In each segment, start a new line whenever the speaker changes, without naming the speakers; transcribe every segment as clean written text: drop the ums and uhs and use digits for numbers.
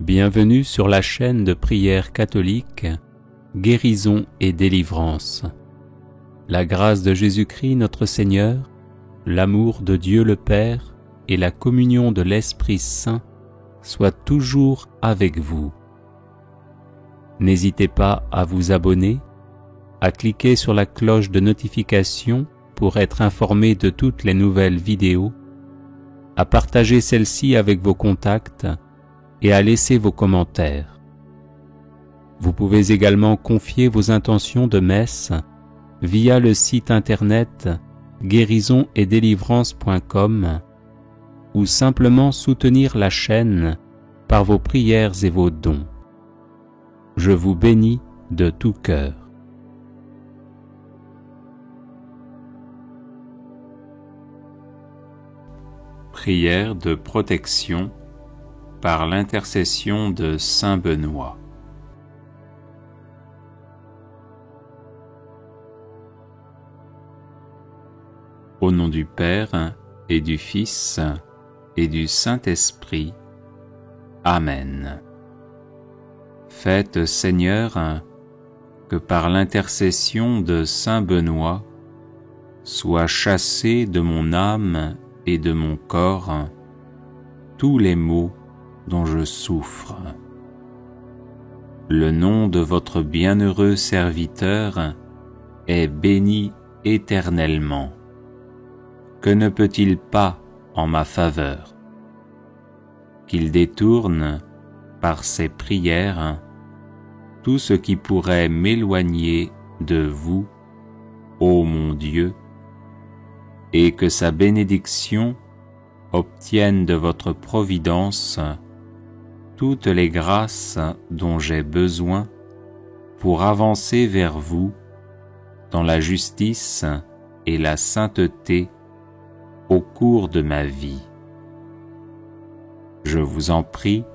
Bienvenue sur la chaîne de prière catholique Guérison et délivrance. La grâce de Jésus-Christ notre Seigneur, l'amour de Dieu le Père et la communion de l'Esprit Saint soient toujours avec vous. N'hésitez pas à vous abonner, à cliquer sur la cloche de notification pour être informé de toutes les nouvelles vidéos, à partager celle-ci avec vos contacts et à laisser vos commentaires. Vous pouvez également confier vos intentions de messe via le site internet guérisonetdélivrance.com ou simplement soutenir la chaîne par vos prières et vos dons. Je vous bénis de tout cœur. Prière de protection par l'intercession de Saint Benoît. Au nom du Père et du Fils et du Saint-Esprit. Amen. Faites, Seigneur, que par l'intercession de Saint Benoît soient chassés de mon âme et de mon corps tous les maux dont je souffre. Le nom de votre bienheureux serviteur est béni éternellement. Que ne peut-il pas en ma faveur? Qu'il détourne, par ses prières, tout ce qui pourrait m'éloigner de vous, ô mon Dieu, et que sa bénédiction obtienne de votre providence toutes les grâces dont j'ai besoin pour avancer vers vous dans la justice et la sainteté au cours de ma vie. Je vous en prie,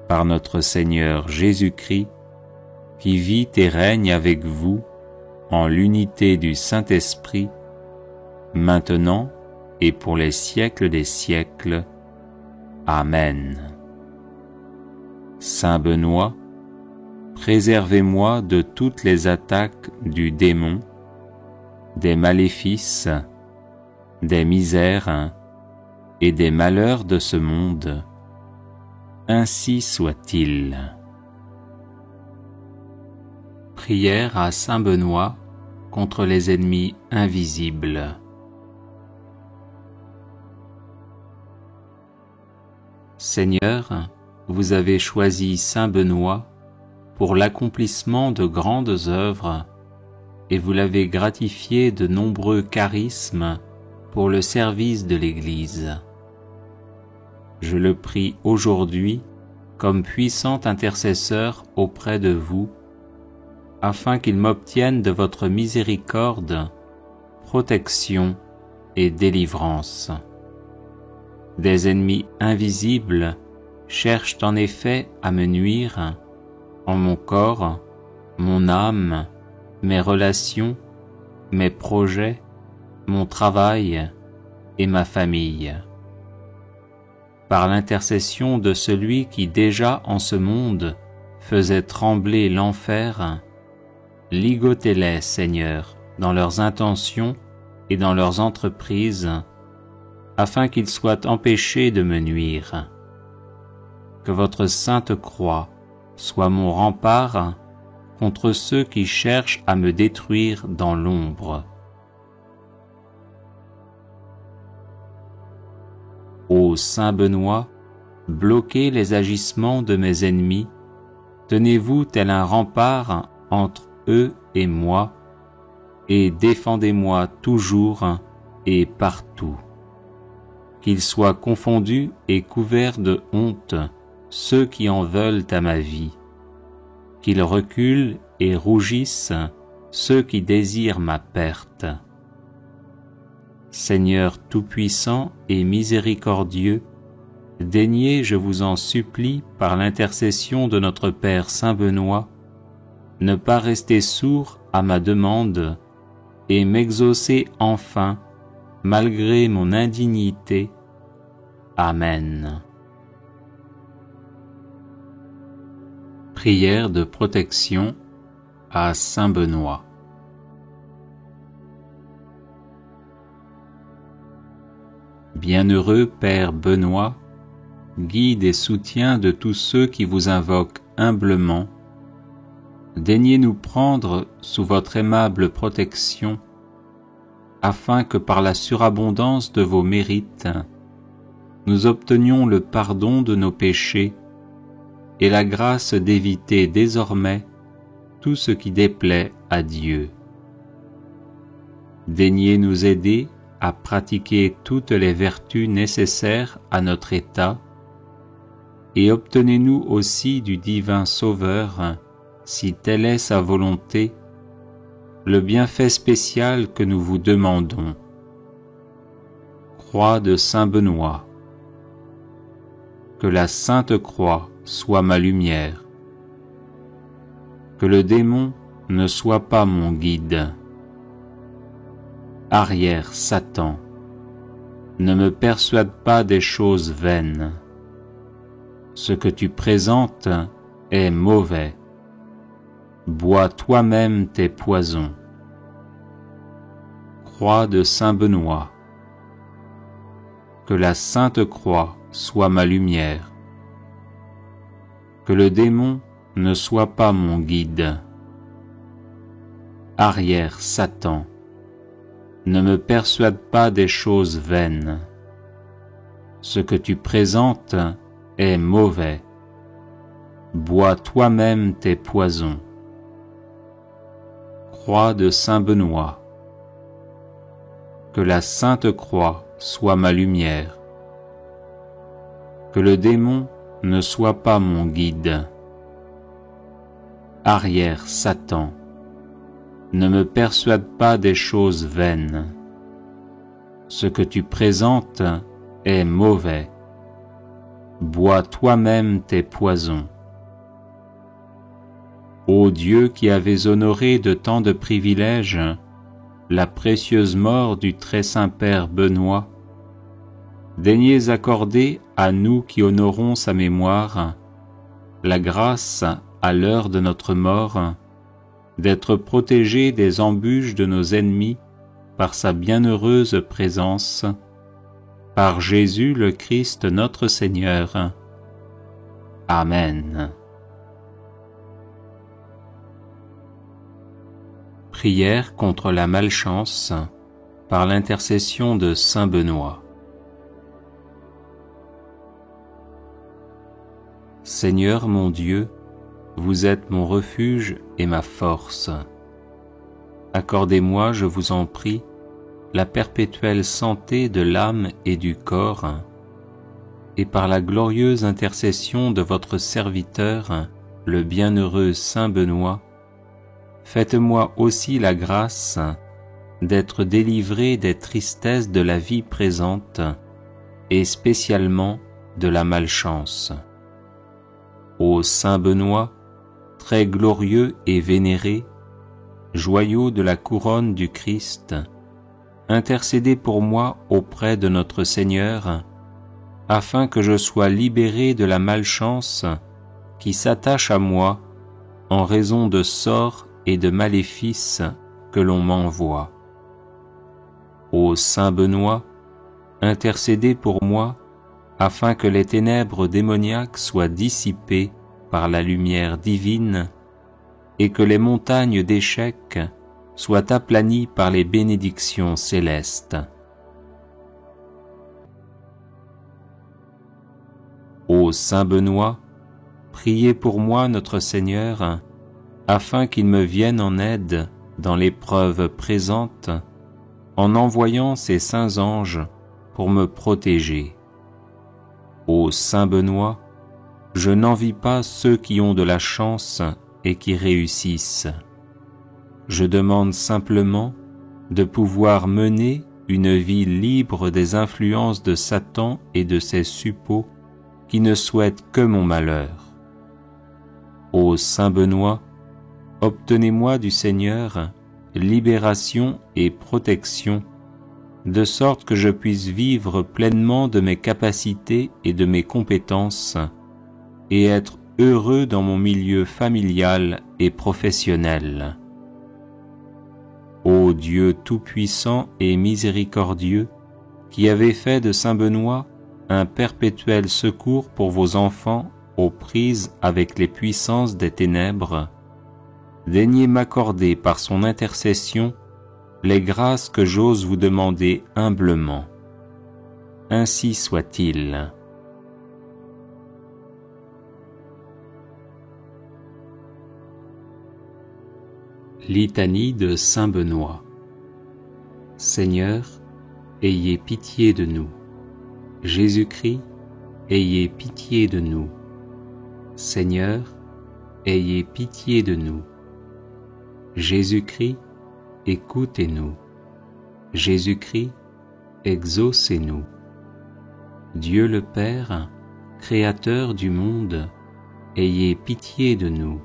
par notre Seigneur Jésus-Christ, qui vit et règne avec vous en l'unité du Saint-Esprit, maintenant et pour les siècles des siècles. Amen. Saint Benoît, préservez-moi de toutes les attaques du démon, des maléfices, des misères et des malheurs de ce monde. Ainsi soit-il. Prière à Saint Benoît contre les ennemis invisibles. Seigneur, vous avez choisi Saint Benoît pour l'accomplissement de grandes œuvres et vous l'avez gratifié de nombreux charismes pour le service de l'Église. Je le prie aujourd'hui comme puissant intercesseur auprès de vous, afin qu'il m'obtienne de votre miséricorde, protection et délivrance. Des ennemis invisibles cherchent en effet à me nuire en mon corps, mon âme, mes relations, mes projets, mon travail et ma famille. Par l'intercession de celui qui déjà en ce monde faisait trembler l'enfer, ligotez-les, Seigneur, dans leurs intentions et dans leurs entreprises, afin qu'ils soient empêchés de me nuire. Que votre sainte croix soit mon rempart contre ceux qui cherchent à me détruire dans l'ombre. Ô Saint Benoît, bloquez les agissements de mes ennemis, tenez-vous tel un rempart entre eux et moi, et défendez-moi toujours et partout. Qu'ils soient confondus et couverts de honte ceux qui en veulent à ma vie, qu'ils reculent et rougissent ceux qui désirent ma perte. Seigneur tout-puissant et miséricordieux, daignez, je vous en supplie, par l'intercession de notre Père Saint Benoît, ne pas rester sourd à ma demande et m'exaucer enfin, malgré mon indignité. Amen. Prière de protection à Saint Benoît. Bienheureux Père Benoît, guide et soutien de tous ceux qui vous invoquent humblement, daignez nous prendre sous votre aimable protection, afin que par la surabondance de vos mérites, nous obtenions le pardon de nos péchés et la grâce d'éviter désormais tout ce qui déplaît à Dieu. Daignez nous aider à pratiquer toutes les vertus nécessaires à notre état, et obtenez-nous aussi du divin Sauveur, si telle est sa volonté, le bienfait spécial que nous vous demandons. Croix de Saint Benoît. Que la Sainte Croix soit ma lumière. Que le démon ne soit pas mon guide. Arrière Satan, ne me persuade pas des choses vaines. Ce que tu présentes est mauvais. Bois toi-même tes poisons. Croix de Saint Benoît. Que la Sainte Croix soit ma lumière. Que le démon ne soit pas mon guide. Arrière Satan, ne me persuade pas des choses vaines. Ce que tu présentes est mauvais. Bois toi-même tes poisons. Croix de Saint Benoît. Que la Sainte Croix soit ma lumière. Que le démon ne soit pas mon guide. Arrière Satan, ne me persuade pas des choses vaines. Ce que tu présentes est mauvais. Bois toi-même tes poisons. Ô Dieu qui avez honoré de tant de privilèges la précieuse mort du très saint Père Benoît, daignez accorder à nous qui honorons sa mémoire la grâce, à l'heure de notre mort, d'être protégés des embûches de nos ennemis par sa bienheureuse présence, par Jésus le Christ notre Seigneur. Amen. Prière contre la malchance par l'intercession de Saint Benoît. Seigneur mon Dieu, vous êtes mon refuge et ma force. Accordez-moi, je vous en prie, la perpétuelle santé de l'âme et du corps, et par la glorieuse intercession de votre serviteur, le bienheureux Saint Benoît, faites-moi aussi la grâce d'être délivré des tristesses de la vie présente, et spécialement de la malchance. Ô Saint Benoît, très glorieux et vénéré, joyau de la couronne du Christ, intercédez pour moi auprès de notre Seigneur, afin que je sois libéré de la malchance qui s'attache à moi en raison de sorts et de maléfices que l'on m'envoie. Ô Saint Benoît, intercédez pour moi, afin que les ténèbres démoniaques soient dissipées par la lumière divine et que les montagnes d'échecs soient aplanies par les bénédictions célestes. Ô Saint Benoît, priez pour moi notre Seigneur, afin qu'il me vienne en aide dans l'épreuve présente, en envoyant ses saints anges pour me protéger. Ô Saint Benoît, je n'envie pas ceux qui ont de la chance et qui réussissent. Je demande simplement de pouvoir mener une vie libre des influences de Satan et de ses suppôts qui ne souhaitent que mon malheur. Ô Saint Benoît, obtenez-moi du Seigneur libération et protection, de sorte que je puisse vivre pleinement de mes capacités et de mes compétences, et être heureux dans mon milieu familial et professionnel. Ô Dieu tout-puissant et miséricordieux, qui avez fait de saint Benoît un perpétuel secours pour vos enfants aux prises avec les puissances des ténèbres, daignez m'accorder par son intercession les grâces que j'ose vous demander humblement. Ainsi soit-il. Litanie de saint Benoît. Seigneur, ayez pitié de nous. Jésus-Christ, ayez pitié de nous. Seigneur, ayez pitié de nous. Jésus-Christ, écoutez-nous. Jésus-Christ, exaucez-nous. Dieu le Père, Créateur du monde, ayez pitié de nous.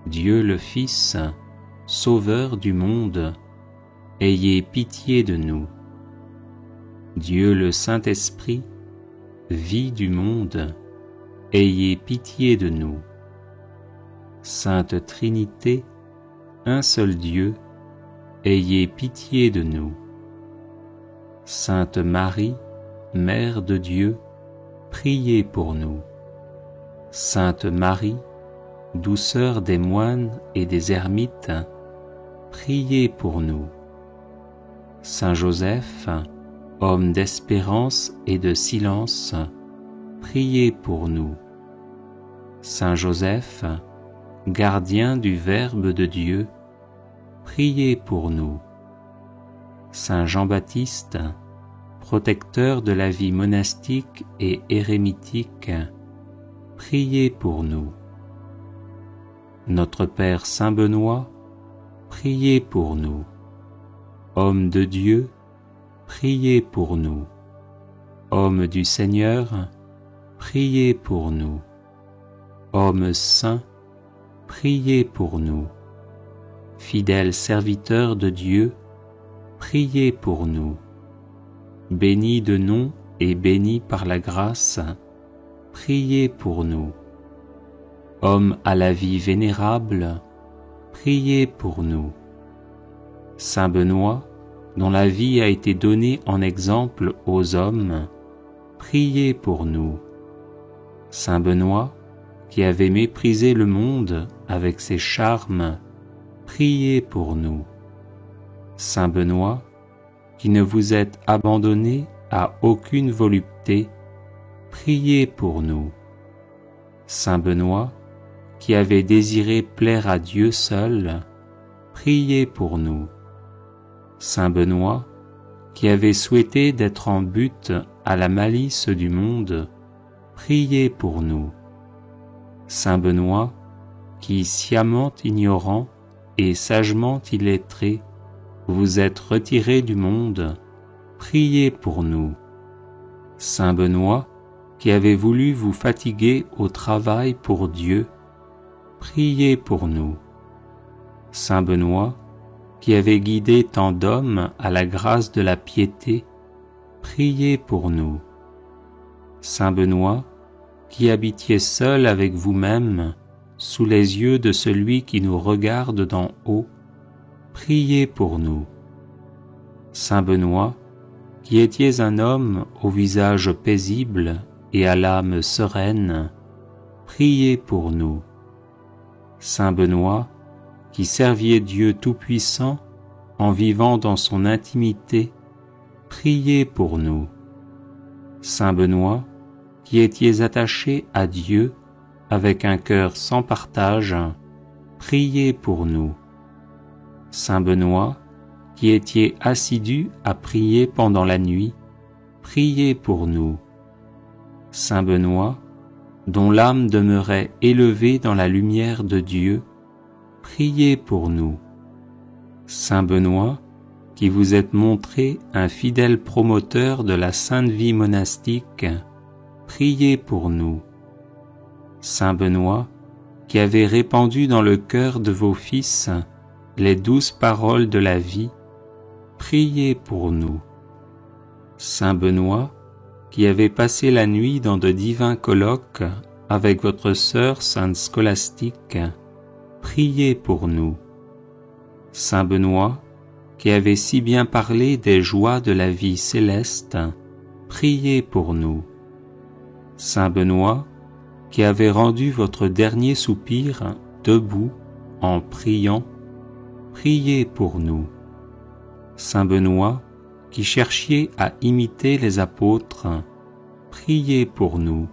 Dieu le Fils, Sauveur du monde, ayez pitié de nous. Dieu le Saint-Esprit, vie du monde, ayez pitié de nous. Sainte Trinité, un seul Dieu, ayez pitié de nous. Sainte Marie, Mère de Dieu, priez pour nous. Sainte Marie, douceur des moines et des ermites, priez pour nous. Saint Joseph, homme d'espérance et de silence, priez pour nous. Saint Joseph, gardien du Verbe de Dieu, priez pour nous. Saint Jean-Baptiste, protecteur de la vie monastique et érémitique, priez pour nous. Notre Père Saint Benoît, priez pour nous. Homme de Dieu, priez pour nous. Homme du Seigneur, priez pour nous. Homme saint, priez pour nous. Fidèle serviteur de Dieu, priez pour nous. Béni de nom et béni par la grâce, priez pour nous. Homme à la vie vénérable, priez pour nous. Saint Benoît, dont la vie a été donnée en exemple aux hommes, priez pour nous. Saint Benoît, qui avait méprisé le monde avec ses charmes, priez pour nous. Saint Benoît, qui ne vous êtes abandonné à aucune volupté, priez pour nous. Saint Benoît, qui avez désiré plaire à Dieu seul, priez pour nous. Saint Benoît, qui avez souhaité d'être en butte à la malice du monde, priez pour nous. Saint Benoît, qui sciemment ignorant et sagement illettré, vous êtes retiré du monde, priez pour nous. Saint Benoît, qui avez voulu vous fatiguer au travail pour Dieu, priez pour nous. Saint Benoît, qui avez guidé tant d'hommes à la grâce de la piété, priez pour nous. Saint Benoît, qui habitiez seul avec vous-même, sous les yeux de celui qui nous regarde d'en haut, priez pour nous. Saint Benoît, qui étiez un homme au visage paisible et à l'âme sereine, priez pour nous. Saint Benoît, qui serviez Dieu Tout-Puissant en vivant dans son intimité, priez pour nous. Saint Benoît, qui étiez attaché à Dieu avec un cœur sans partage, priez pour nous. Saint Benoît, qui étiez assidu à prier pendant la nuit, priez pour nous. Saint Benoît, dont l'âme demeurait élevée dans la lumière de Dieu, priez pour nous. Saint Benoît, qui vous êtes montré un fidèle promoteur de la sainte vie monastique, priez pour nous. Saint Benoît, qui avez répandu dans le cœur de vos fils les douces paroles de la vie, priez pour nous. Saint Benoît, qui avez passé la nuit dans de divins colloques avec votre sœur sainte Scolastique, priez pour nous. Saint Benoît, qui avait si bien parlé des joies de la vie céleste, priez pour nous. Saint Benoît, qui avait rendu votre dernier soupir debout en priant, priez pour nous. Saint Benoît, qui cherchiez à imiter les apôtres, priez pour nous.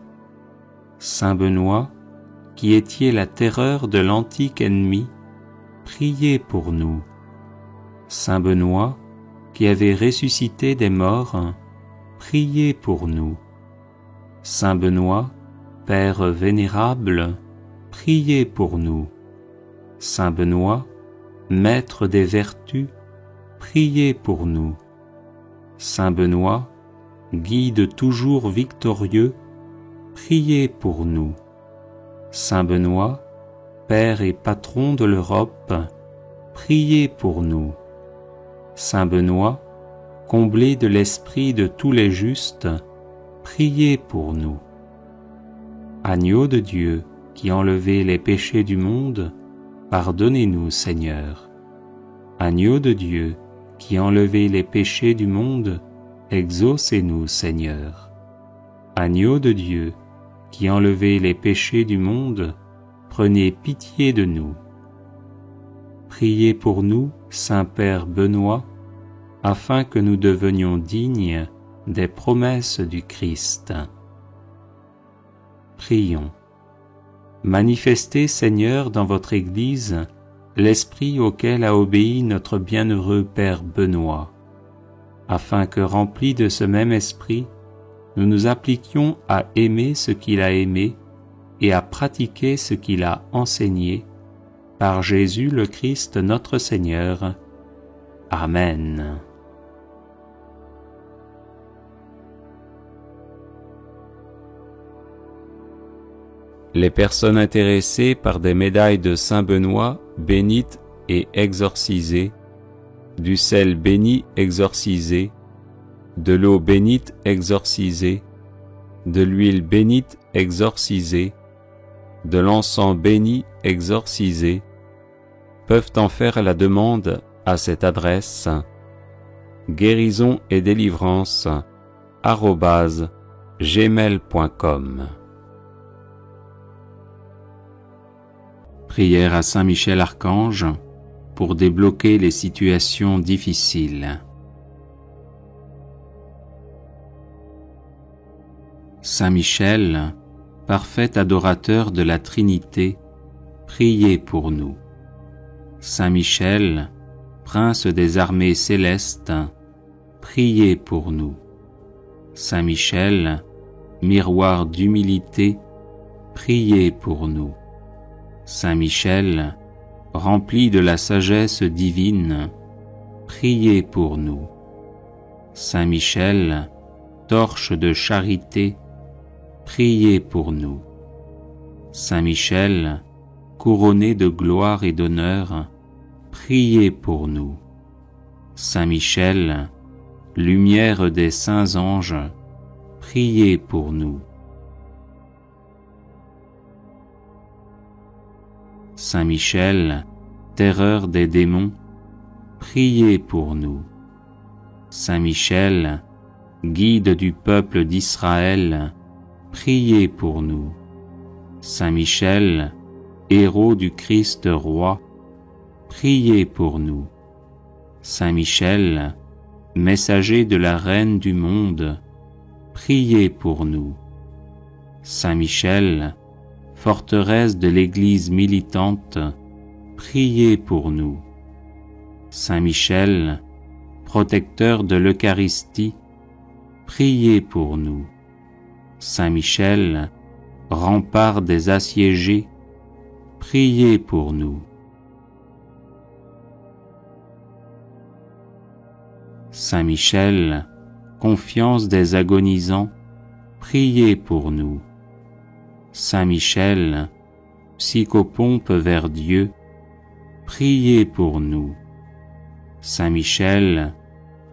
Saint Benoît, qui étiez la terreur de l'antique ennemi, priez pour nous. Saint Benoît, qui avez ressuscité des morts, priez pour nous. Saint Benoît, Père vénérable, priez pour nous. Saint Benoît, Maître des vertus, priez pour nous. Saint Benoît, Guide toujours victorieux, priez pour nous. Saint Benoît, Père et Patron de l'Europe, priez pour nous. Saint Benoît, comblé de l'esprit de tous les justes, priez pour nous. Agneau de Dieu, qui enlevez les péchés du monde, pardonnez-nous, Seigneur. Agneau de Dieu, qui enlevez les péchés du monde, exaucez-nous, Seigneur. Agneau de Dieu, qui enlevez les péchés du monde, prenez pitié de nous. Priez pour nous, Saint-Père Benoît, afin que nous devenions dignes des promesses du Christ. Prions. Manifestez, Seigneur, dans votre Église, l'esprit auquel a obéi notre bienheureux Père Benoît, afin que, remplis de ce même esprit, nous nous appliquions à aimer ce qu'il a aimé et à pratiquer ce qu'il a enseigné, par Jésus le Christ notre Seigneur. Amen. Les personnes intéressées par des médailles de Saint Benoît bénites et exorcisées, du sel béni exorcisé, de l'eau bénite exorcisée, de l'huile bénite exorcisée, de l'encens béni exorcisé, peuvent en faire la demande à cette adresse guérison et délivrance @gmail.com. Prière à Saint Michel Archange pour débloquer les situations difficiles. Saint Michel, parfait adorateur de la Trinité, priez pour nous. Saint Michel, prince des armées célestes, priez pour nous. Saint Michel, miroir d'humilité, priez pour nous. Saint Michel, rempli de la sagesse divine, priez pour nous. Saint Michel, torche de charité, priez pour nous. Saint Michel, couronné de gloire et d'honneur, priez pour nous. Saint Michel, lumière des saints anges, priez pour nous. Saint Michel, terreur des démons, priez pour nous. Saint Michel, guide du peuple d'Israël, priez pour nous. Saint Michel, héros du Christ roi, priez pour nous. Saint Michel, messager de la Reine du monde, priez pour nous. Saint Michel, forteresse de l'Église militante, priez pour nous. Saint Michel, protecteur de l'Eucharistie, priez pour nous. Saint Michel, rempart des assiégés, priez pour nous. Saint Michel, confiance des agonisants, priez pour nous. Saint Michel, psychopompe vers Dieu, priez pour nous. Saint Michel,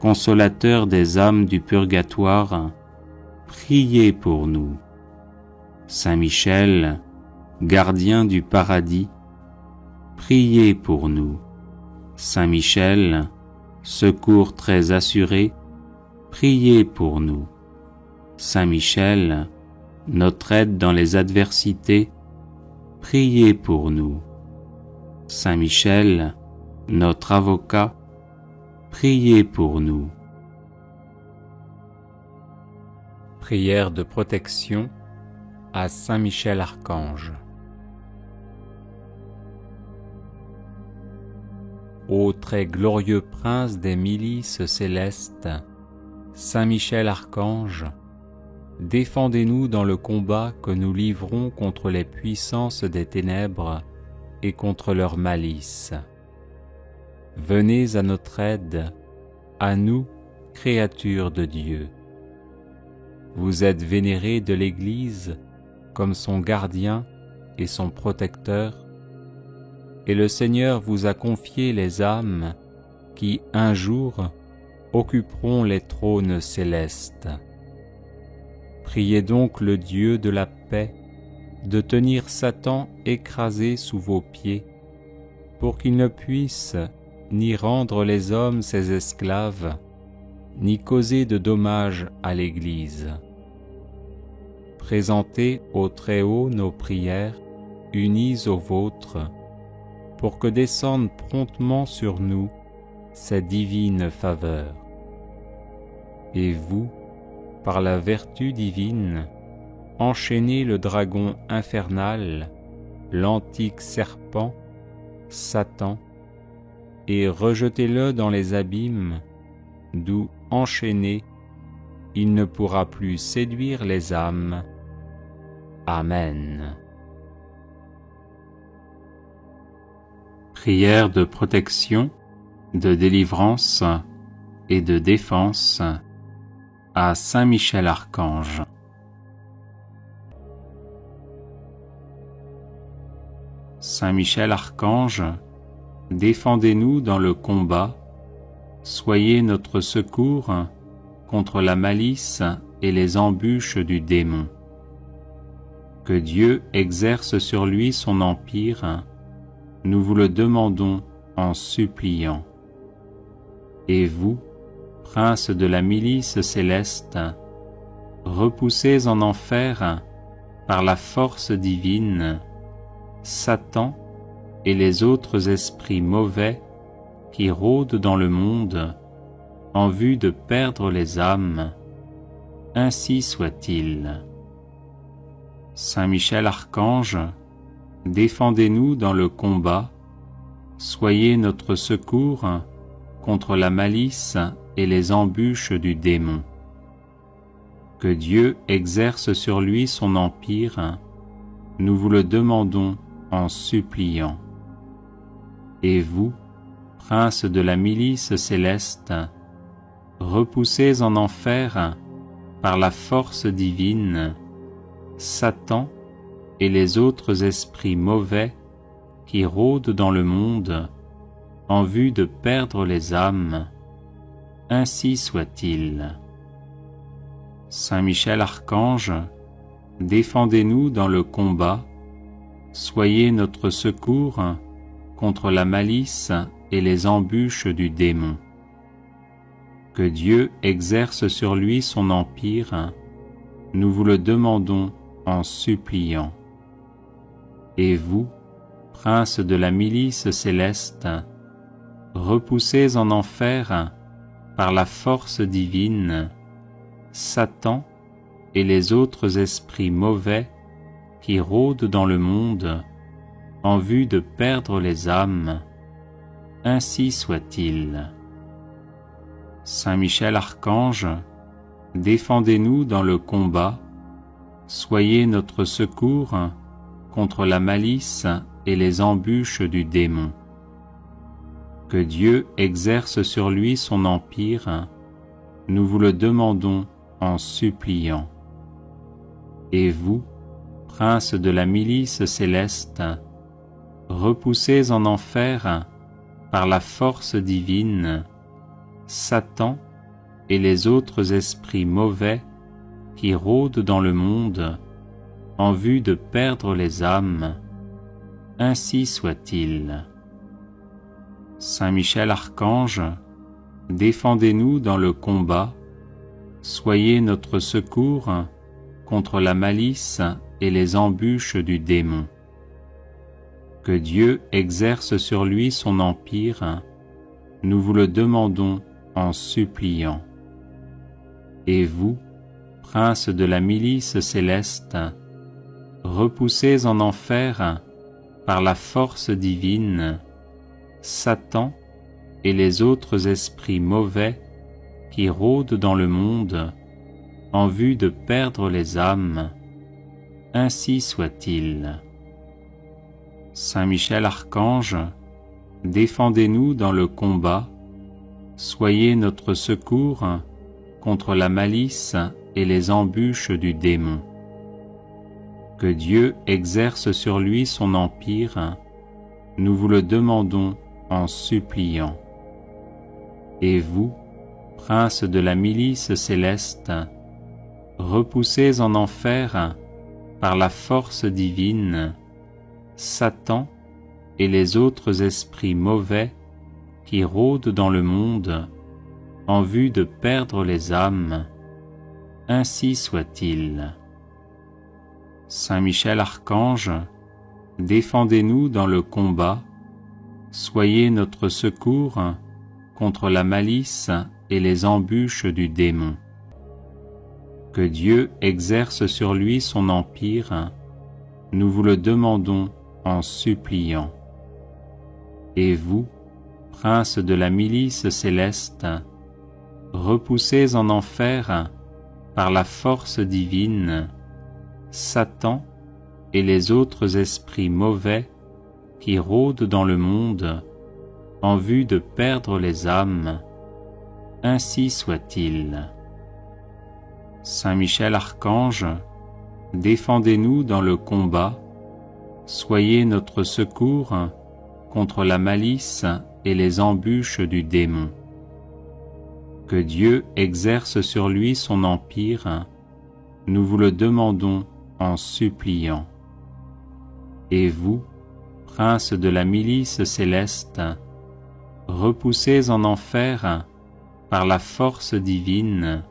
consolateur des âmes du purgatoire, priez pour nous. Saint Michel, gardien du paradis, priez pour nous. Saint Michel, secours très assuré, priez pour nous. Saint Michel, notre aide dans les adversités, priez pour nous. Saint Michel, notre avocat, priez pour nous. Prière de protection à Saint Michel Archange. Ô très glorieux prince des milices célestes, Saint Michel Archange, défendez-nous dans le combat que nous livrons contre les puissances des ténèbres et contre leur malice. Venez à notre aide, à nous, créatures de Dieu. Vous êtes vénérés de l'Église comme son gardien et son protecteur, et le Seigneur vous a confié les âmes qui, un jour, occuperont les trônes célestes. Priez donc le Dieu de la paix de tenir Satan écrasé sous vos pieds, pour qu'il ne puisse ni rendre les hommes ses esclaves, ni causer de dommages à l'Église. Présentez au Très-Haut nos prières, unies aux vôtres, pour que descende promptement sur nous sa divine faveur. Et vous, par la vertu divine, enchaînez le dragon infernal, l'antique serpent, Satan, et rejetez-le dans les abîmes, d'où, enchaîné, il ne pourra plus séduire les âmes. Amen. Prière de protection, de délivrance et de défense à Saint Michel Archange. Saint Michel Archange, défendez-nous dans le combat, soyez notre secours contre la malice et les embûches du démon. Que Dieu exerce sur lui son empire, nous vous le demandons en suppliant. Et vous, prince de la milice céleste, repoussez en enfer, par la force divine, Satan et les autres esprits mauvais qui rôdent dans le monde en vue de perdre les âmes. Ainsi soit-il. Saint Michel Archange, défendez-nous dans le combat, soyez notre secours contre la malice et les embûches du démon. Que Dieu exerce sur lui son empire, nous vous le demandons en suppliant. Et vous, prince de la milice céleste, repoussez en enfer, par la force divine, Satan et les autres esprits mauvais qui rôdent dans le monde en vue de perdre les âmes. Ainsi soit-il. Saint Michel Archange, défendez-nous dans le combat, soyez notre secours contre la malice et les embûches du démon. Que Dieu exerce sur lui son empire, nous vous le demandons en suppliant. Et vous, prince de la milice céleste, repoussez en enfer, par la force divine, Satan et les autres esprits mauvais qui rôdent dans le monde en vue de perdre les âmes. Ainsi soit-il. Saint Michel Archange, défendez-nous dans le combat, soyez notre secours contre la malice et les embûches du démon. Que Dieu exerce sur lui son empire, nous vous le demandons en suppliant. Et vous, prince de la milice céleste, repoussez en enfer, par la force divine, Satan et les autres esprits mauvais qui rôdent dans le monde en vue de perdre les âmes. Ainsi soit-il. Saint Michel Archange, défendez-nous dans le combat, soyez notre secours contre la malice et les embûches du démon. Que Dieu exerce sur lui son empire, nous vous le demandons en suppliant. Et vous, princes de la milice céleste, repoussez en enfer par la force divine Satan et les autres esprits mauvais qui rôdent dans le monde en vue de perdre les âmes. Ainsi soit-il. Saint Michel Archange, défendez-nous dans le combat, soyez notre secours contre la malice et les embûches du démon. Que Dieu exerce sur lui son empire, nous vous le demandons en suppliant. Et vous, princes de la milice céleste, repoussez en enfer par la force divine Satan et les autres esprits mauvais qui rôdent dans le monde en vue de perdre les âmes. Ainsi soit-il. Saint Michel Archange, défendez-nous dans le combat, soyez notre secours contre la malice et les embûches du démon. Que Dieu exerce sur lui son empire, nous vous le demandons en suppliant. Et vous, princes de la milice céleste, repoussez en enfer par la force divine Satan et les autres esprits mauvais qui rôdent dans le monde en vue de perdre les âmes. Ainsi soit-il. Saint Michel Archange, défendez-nous dans le combat, soyez notre secours contre la malice et les embûches du démon. Que Dieu exerce sur lui son empire, nous vous le demandons en suppliant. Et vous, princes de la milice céleste, repoussez en enfer par la force divine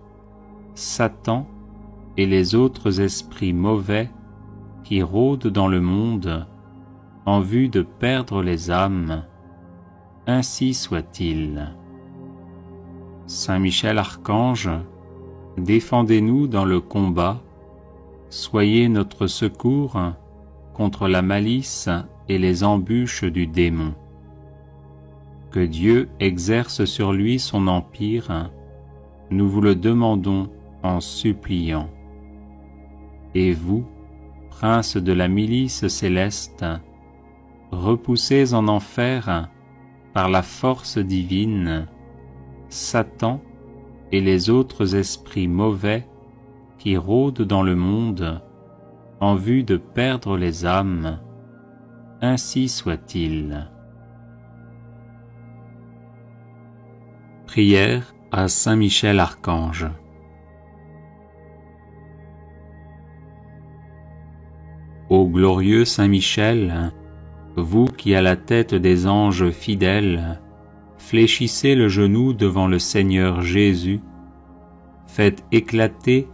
Satan et les autres esprits mauvais qui rôdent dans le monde en vue de perdre les âmes. Ainsi soit-il. Saint Michel Archange, défendez-nous dans le combat, soyez notre secours contre la malice et les embûches du démon. Que Dieu exerce sur lui son empire, nous vous le demandons en suppliant. Et vous, princes de la milice céleste, repoussez en enfer par la force divine Satan et les autres esprits mauvais qui rôdent dans le monde en vue de perdre les âmes. Ainsi soit-il. Prière à Saint Michel Archange. Ô glorieux Saint Michel, vous qui à la tête des anges fidèles fléchissez le genou devant le Seigneur Jésus, faites éclater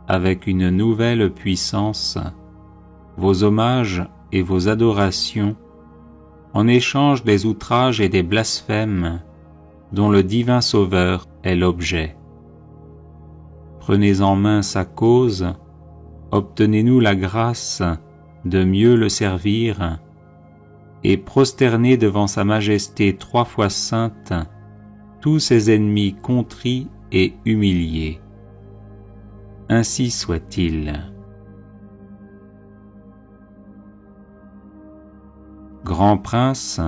avec une nouvelle puissance vos hommages et vos adorations en échange des outrages et des blasphèmes dont le divin Sauveur est l'objet. Prenez en main sa cause, obtenez-nous la grâce de mieux le servir, et prosternez devant sa majesté 3 fois sainte tous ses ennemis contrits et humiliés. Ainsi soit-il. Grand prince,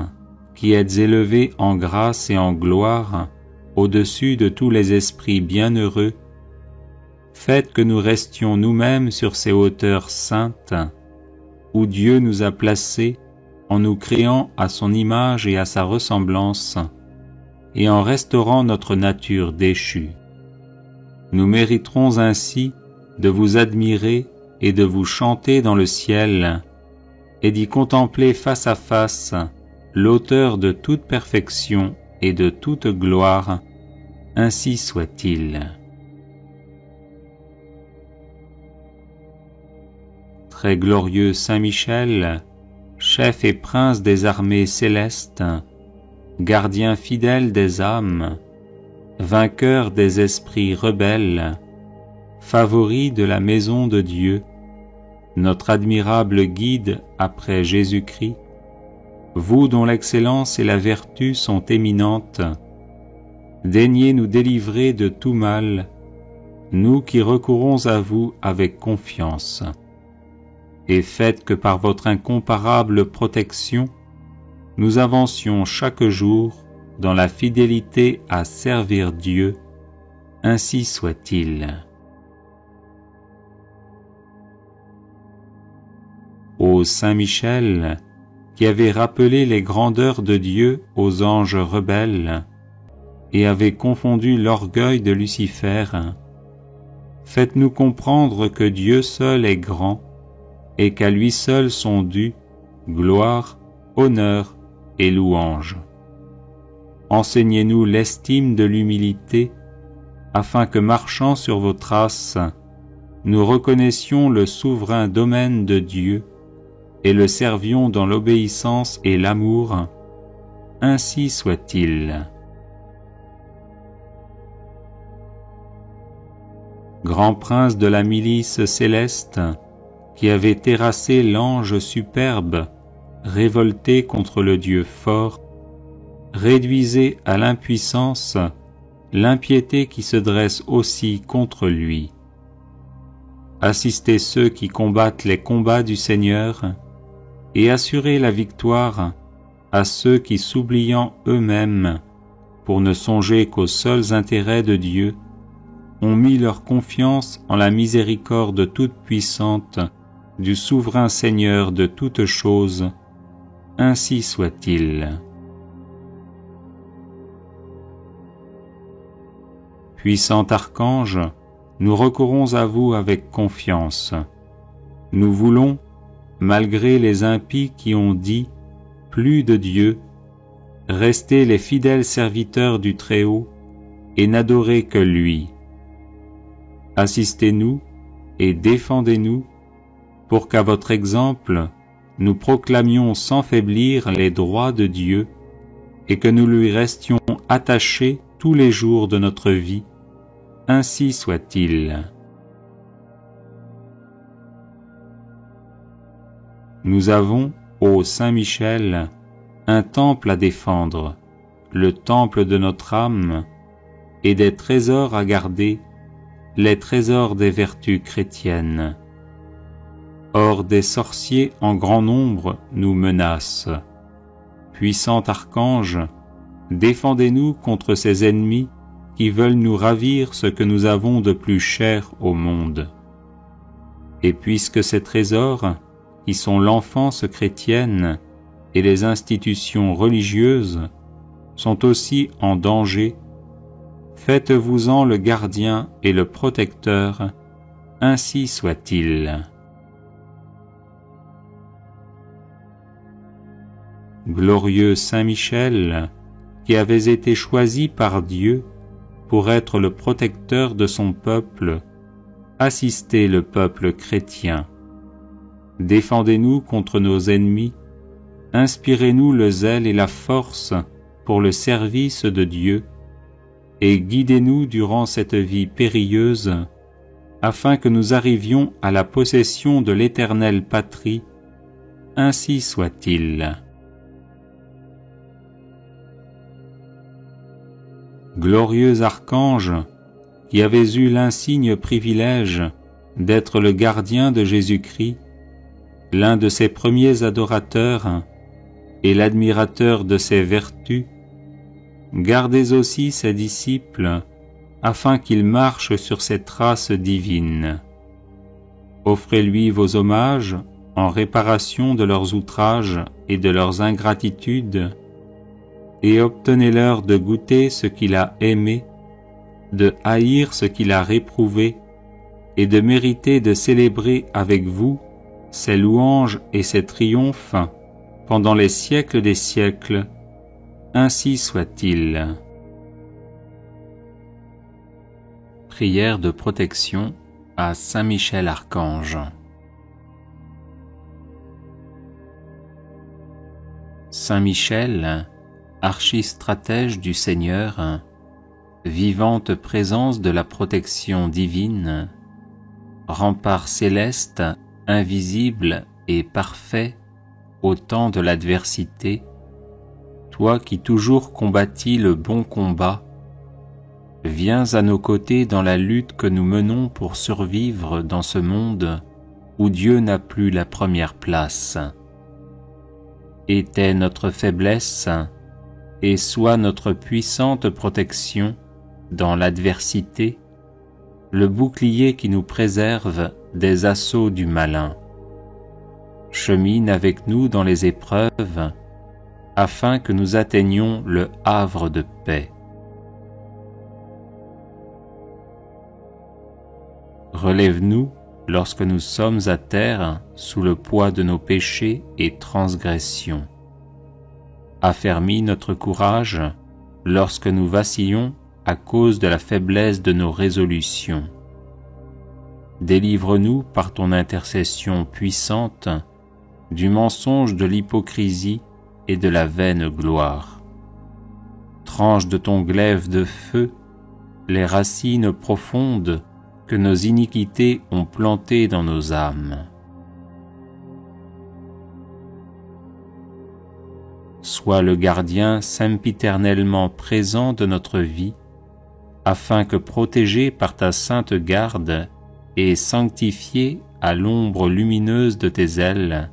qui êtes élevé en grâce et en gloire au-dessus de tous les esprits bienheureux, faites que nous restions nous-mêmes sur ces hauteurs saintes, où Dieu nous a placés en nous créant à son image et à sa ressemblance, et en restaurant notre nature déchue. Nous mériterons ainsi de vous admirer et de vous chanter dans le ciel, et d'y contempler face à face l'auteur de toute perfection et de toute gloire, ainsi soit-il. Très glorieux Saint Michel, chef et prince des armées célestes, gardien fidèle des âmes, vainqueur des esprits rebelles, favori de la maison de Dieu, notre admirable guide après Jésus-Christ, vous dont l'excellence et la vertu sont éminentes, daignez nous délivrer de tout mal, nous qui recourons à vous avec confiance. Et faites que par votre incomparable protection, nous avancions chaque jour dans la fidélité à servir Dieu, ainsi soit-il. Ô Saint Michel, qui avez rappelé les grandeurs de Dieu aux anges rebelles, et avez confondu l'orgueil de Lucifer, faites-nous comprendre que Dieu seul est grand, et qu'à lui seul sont dus gloire, honneur et louange. Enseignez-nous l'estime de l'humilité, afin que marchant sur vos traces, nous reconnaissions le souverain domaine de Dieu et le servions dans l'obéissance et l'amour, ainsi soit-il. Grand prince de la milice céleste, qui avait terrassé l'ange superbe, révolté contre le Dieu fort, réduisez à l'impuissance l'impiété qui se dresse aussi contre lui. Assistez ceux qui combattent les combats du Seigneur, et assurez la victoire à ceux qui, s'oubliant eux-mêmes, pour ne songer qu'aux seuls intérêts de Dieu, ont mis leur confiance en la miséricorde toute puissante du souverain Seigneur de toutes choses, ainsi soit-il. Puissant archange, nous recourons à vous avec confiance. Nous voulons, malgré les impies qui ont dit « plus de Dieu », rester les fidèles serviteurs du Très-Haut et n'adorer que lui. Assistez-nous et défendez-nous pour qu'à votre exemple, nous proclamions sans faiblir les droits de Dieu et que nous lui restions attachés tous les jours de notre vie, ainsi soit-il. Nous avons, ô Saint Michel, un temple à défendre, le temple de notre âme, et des trésors à garder, les trésors des vertus chrétiennes. Or des sorciers en grand nombre nous menacent. Puissant archange, défendez-nous contre ces ennemis qui veulent nous ravir ce que nous avons de plus cher au monde. Et puisque ces trésors, qui sont l'enfance chrétienne et les institutions religieuses, sont aussi en danger, faites-vous-en le gardien et le protecteur, ainsi soit-il. Glorieux Saint Michel, qui avez été choisi par Dieu pour être le protecteur de son peuple, assistez le peuple chrétien. Défendez-nous contre nos ennemis, inspirez-nous le zèle et la force pour le service de Dieu, et guidez-nous durant cette vie périlleuse, afin que nous arrivions à la possession de l'éternelle patrie, ainsi soit-il. Glorieux archange, qui avez eu l'insigne privilège d'être le gardien de Jésus-Christ, l'un de ses premiers adorateurs et l'admirateur de ses vertus, gardez aussi ses disciples, afin qu'ils marchent sur ses traces divines. Offrez-lui vos hommages en réparation de leurs outrages et de leurs ingratitudes, et obtenez-leur de goûter ce qu'il a aimé, de haïr ce qu'il a réprouvé, et de mériter de célébrer avec vous ses louanges et ses triomphes pendant les siècles des siècles. Ainsi soit-il. Prière de protection à Saint Michel Archange. Saint Michel, archistratège du Seigneur, vivante présence de la protection divine, rempart céleste, invisible et parfait au temps de l'adversité, toi qui toujours combattis le bon combat, viens à nos côtés dans la lutte que nous menons pour survivre dans ce monde où Dieu n'a plus la première place. Était notre faiblesse et sois notre puissante protection dans l'adversité, le bouclier qui nous préserve des assauts du malin. Chemine avec nous dans les épreuves, afin que nous atteignions le havre de paix. Relève-nous lorsque nous sommes à terre sous le poids de nos péchés et transgressions. Affermis notre courage lorsque nous vacillons à cause de la faiblesse de nos résolutions. Délivre-nous par ton intercession puissante du mensonge de l'hypocrisie et de la vaine gloire. Tranche de ton glaive de feu les racines profondes que nos iniquités ont plantées dans nos âmes. Sois le gardien sempiternellement présent de notre vie, afin que protégés par ta sainte garde et sanctifiés à l'ombre lumineuse de tes ailes,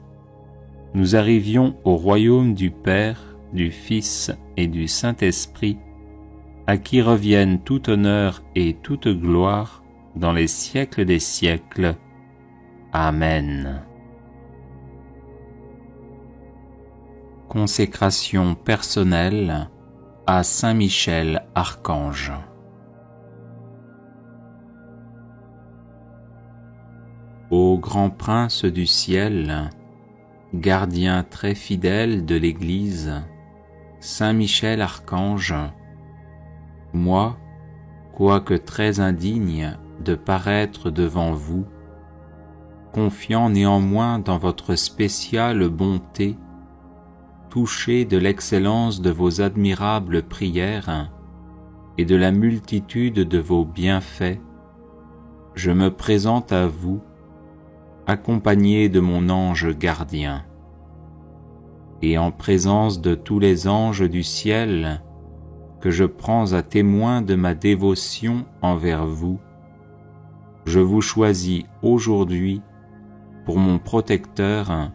nous arrivions au royaume du Père, du Fils et du Saint-Esprit, à qui reviennent tout honneur et toute gloire dans les siècles des siècles. Amen. Consécration personnelle à Saint Michel Archange. Ô grand prince du ciel, gardien très fidèle de l'Église, Saint Michel Archange, moi, quoique très indigne de paraître devant vous, confiant néanmoins dans votre spéciale bonté, touché de l'excellence de vos admirables prières et de la multitude de vos bienfaits, je me présente à vous, accompagné de mon ange gardien. Et en présence de tous les anges du ciel, que je prends à témoin de ma dévotion envers vous, je vous choisis aujourd'hui pour mon protecteur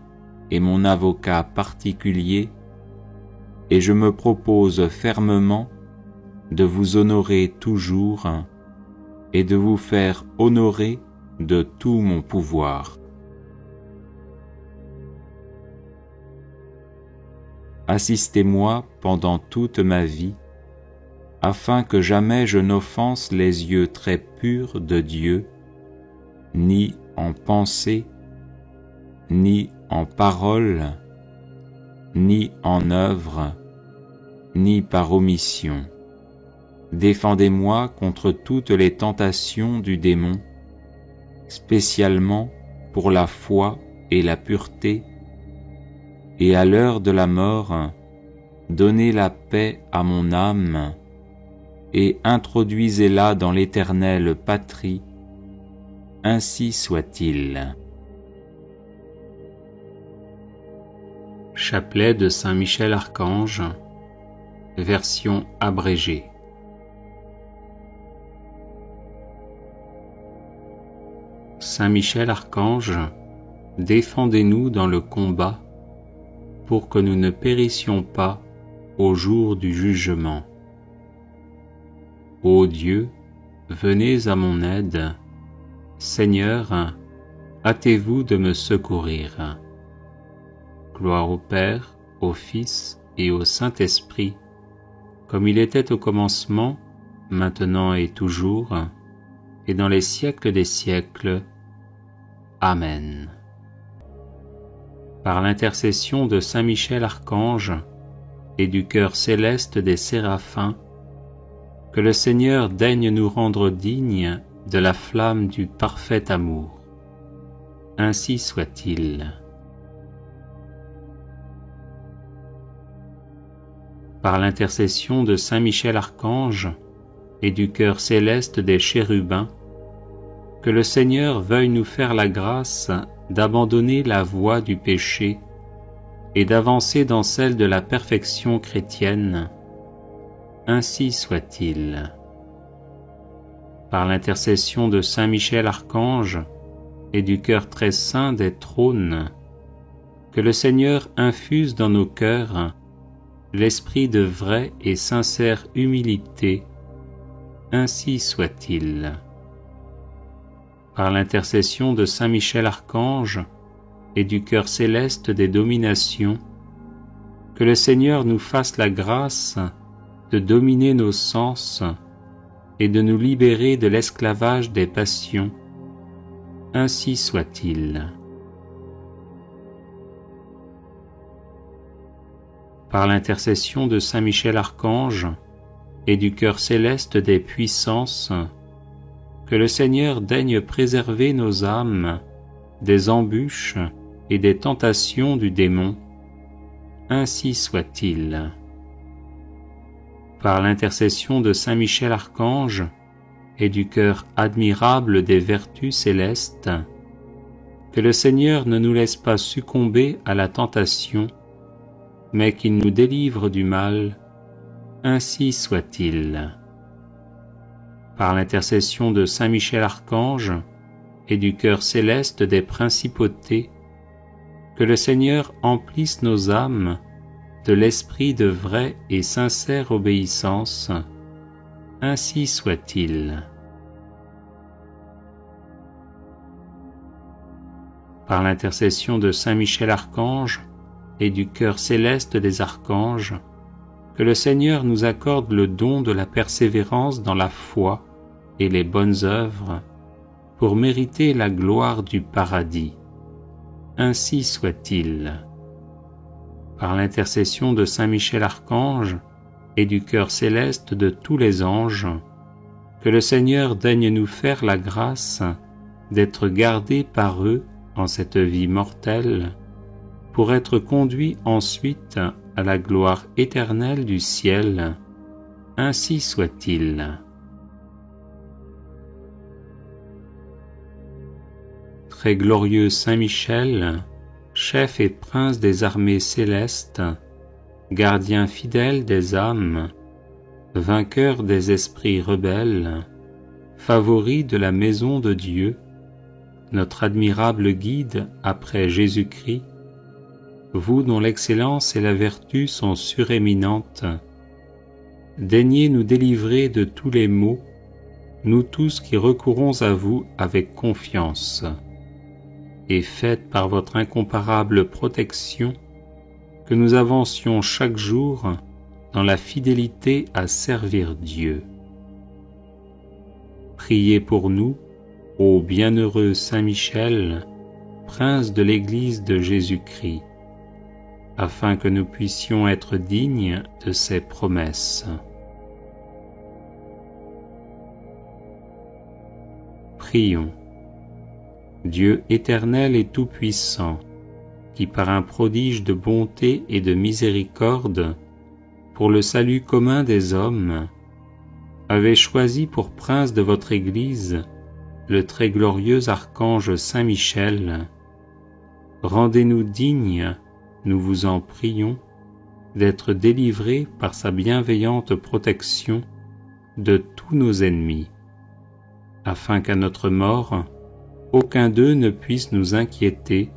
et mon avocat particulier, et je me propose fermement de vous honorer toujours et de vous faire honorer de tout mon pouvoir. Assistez-moi pendant toute ma vie, afin que jamais je n'offense les yeux très purs de Dieu, ni en pensée, ni en parole, ni en œuvre, ni par omission. Défendez-moi contre toutes les tentations du démon, spécialement pour la foi et la pureté, et à l'heure de la mort, donnez la paix à mon âme, et introduisez-la dans l'éternelle patrie, ainsi soit-il. Chapelet de Saint Michel Archange, version abrégée. Saint Michel Archange, défendez-nous dans le combat, pour que nous ne périssions pas au jour du jugement. Ô Dieu, venez à mon aide. Seigneur, hâtez-vous de me secourir. Gloire au Père, au Fils et au Saint-Esprit, comme il était au commencement, maintenant et toujours, et dans les siècles des siècles. Amen. Par l'intercession de Saint Michel Archange et du chœur céleste des séraphins, que le Seigneur daigne nous rendre dignes de la flamme du parfait amour. Ainsi soit-il. Par l'intercession de Saint Michel Archange et du chœur céleste des chérubins, que le Seigneur veuille nous faire la grâce d'abandonner la voie du péché et d'avancer dans celle de la perfection chrétienne. Ainsi soit-il. Par l'intercession de Saint Michel Archange et du cœur très saint des trônes, que le Seigneur infuse dans nos cœurs l'esprit de vraie et sincère humilité. Ainsi soit-il. Par l'intercession de Saint Michel Archange et du cœur céleste des dominations, que le Seigneur nous fasse la grâce de dominer nos sens et de nous libérer de l'esclavage des passions. Ainsi soit-il. Par l'intercession de Saint Michel Archange et du cœur céleste des puissances, que le Seigneur daigne préserver nos âmes des embûches et des tentations du démon. Ainsi soit-il. Par l'intercession de Saint Michel Archange et du cœur admirable des vertus célestes, que le Seigneur ne nous laisse pas succomber à la tentation, mais qu'il nous délivre du mal. Ainsi soit-il. Par l'intercession de Saint Michel Archange et du cœur céleste des principautés, que le Seigneur emplisse nos âmes de l'esprit de vraie et sincère obéissance. Ainsi soit-il. Par l'intercession de Saint Michel Archange et du cœur céleste des archanges, que le Seigneur nous accorde le don de la persévérance dans la foi et les bonnes œuvres pour mériter la gloire du paradis. Ainsi soit-il. Par l'intercession de Saint Michel Archange et du cœur céleste de tous les anges, que le Seigneur daigne nous faire la grâce d'être gardés par eux en cette vie mortelle, pour être conduits ensuite à la gloire éternelle du ciel. Ainsi soit-il. Très glorieux Saint Michel, chef et prince des armées célestes, gardien fidèle des âmes, vainqueur des esprits rebelles, favori de la maison de Dieu, notre admirable guide après Jésus-Christ, vous dont l'excellence et la vertu sont suréminentes, daignez nous délivrer de tous les maux, nous tous qui recourons à vous avec confiance, et faites par votre incomparable protection que nous avancions chaque jour dans la fidélité à servir Dieu. Priez pour nous, ô bienheureux Saint Michel, prince de l'Église de Jésus-Christ, afin que nous puissions être dignes de ses promesses. Prions. Dieu éternel et tout-puissant, qui par un prodige de bonté et de miséricorde, pour le salut commun des hommes, avez choisi pour prince de votre Église le très glorieux archange Saint Michel, rendez-nous dignes, nous vous en prions, d'être délivrés par sa bienveillante protection de tous nos ennemis, afin qu'à notre mort, aucun d'eux ne puisse nous inquiéter,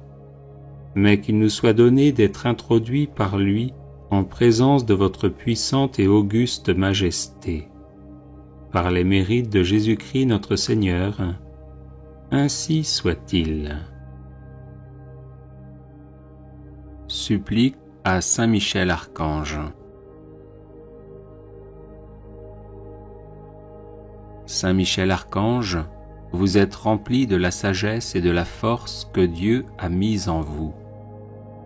mais qu'il nous soit donné d'être introduits par lui en présence de votre puissante et auguste majesté. Par les mérites de Jésus-Christ notre Seigneur, ainsi soit-il. Supplique à Saint Michel Archange. Saint Michel Archange, vous êtes remplis de la sagesse et de la force que Dieu a mise en vous.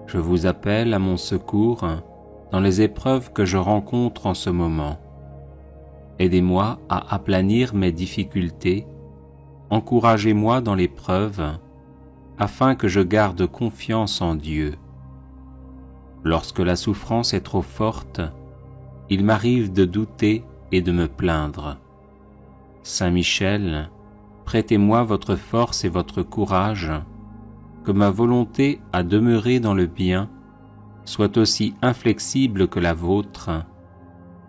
Je vous appelle à mon secours dans les épreuves que je rencontre en ce moment. Aidez-moi à aplanir mes difficultés, encouragez-moi dans l'épreuve, afin que je garde confiance en Dieu. Lorsque la souffrance est trop forte, il m'arrive de douter et de me plaindre. Saint Michel, prêtez-moi votre force et votre courage, que ma volonté à demeurer dans le bien soit aussi inflexible que la vôtre,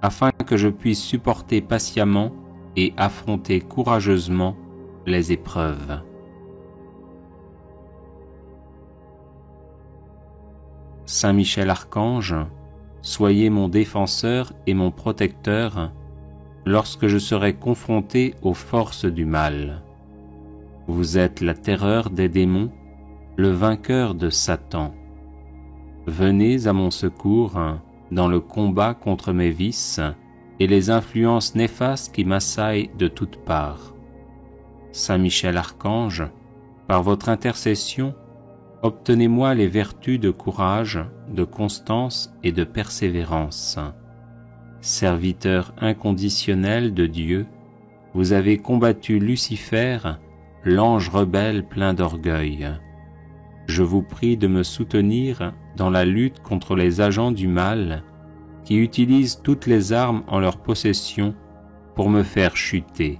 afin que je puisse supporter patiemment et affronter courageusement les épreuves. Saint Michel Archange, soyez mon défenseur et mon protecteur lorsque je serai confronté aux forces du mal. Vous êtes la terreur des démons, le vainqueur de Satan. Venez à mon secours dans le combat contre mes vices et les influences néfastes qui m'assaillent de toutes parts. Saint Michel Archange, par votre intercession, obtenez-moi les vertus de courage, de constance et de persévérance. Serviteur inconditionnel de Dieu, vous avez combattu Lucifer, l'ange rebelle plein d'orgueil. Je vous prie de me soutenir dans la lutte contre les agents du mal qui utilisent toutes les armes en leur possession pour me faire chuter.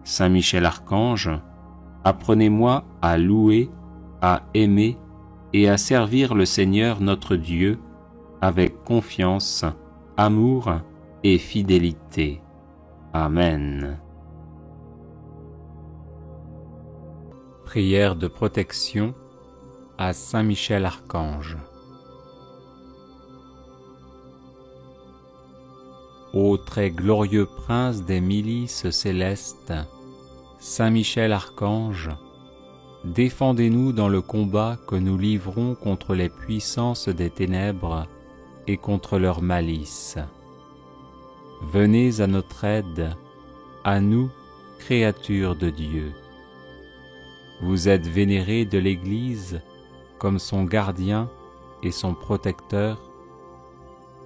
Saint Michel Archange, apprenez-moi à louer, à aimer et à servir le Seigneur notre Dieu avec confiance, amour et fidélité. Amen. Prière de protection à Saint Michel Archange. Ô très glorieux prince des milices célestes, Saint Michel Archange, défendez-nous dans le combat que nous livrons contre les puissances des ténèbres et contre leur malice. Venez à notre aide, à nous, créatures de Dieu. Vous êtes vénérés de l'Église comme son gardien et son protecteur,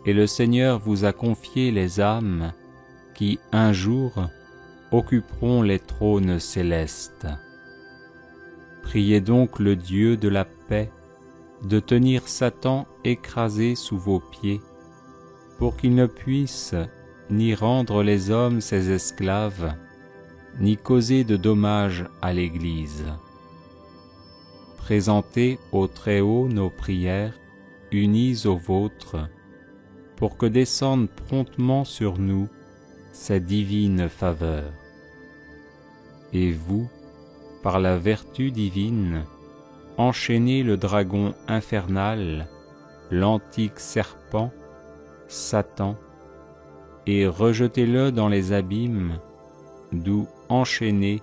et le Seigneur vous a confié les âmes qui, un jour, occuperont les trônes célestes. Priez donc le Dieu de la paix de tenir Satan écrasé sous vos pieds, pour qu'il ne puisse ni rendre les hommes ses esclaves, ni causer de dommages à l'Église. Présentez au Très-Haut nos prières, unies aux vôtres, pour que descende promptement sur nous sa divine faveur. Et vous, par la vertu divine, enchaînez le dragon infernal, l'antique serpent, Satan, et rejetez-le dans les abîmes, d'où, enchaîné,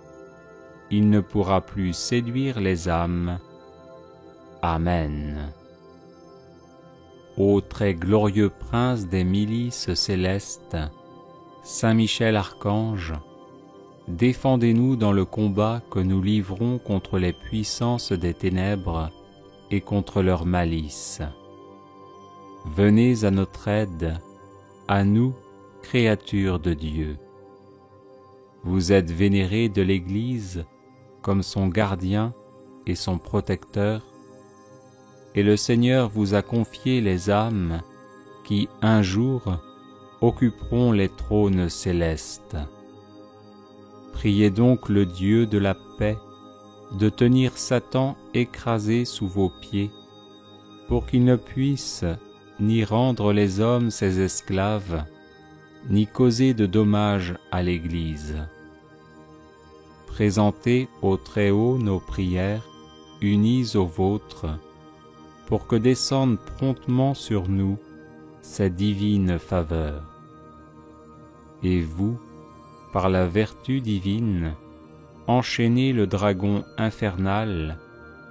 il ne pourra plus séduire les âmes. Amen. Ô très glorieux prince des milices célestes, Saint Michel Archange, défendez-nous dans le combat que nous livrons contre les puissances des ténèbres et contre leur malice. Venez à notre aide, à nous, créatures de Dieu. Vous êtes vénérés de l'Église comme son gardien et son protecteur, et le Seigneur vous a confié les âmes qui, un jour, occuperont les trônes célestes. Priez donc le Dieu de la paix de tenir Satan écrasé sous vos pieds, pour qu'il ne puisse ni rendre les hommes ses esclaves, ni causer de dommages à l'Église. Présentez au Très-Haut nos prières, unies aux vôtres, pour que descende promptement sur nous sa divine faveur. Et vous, par la vertu divine, enchaînez le dragon infernal,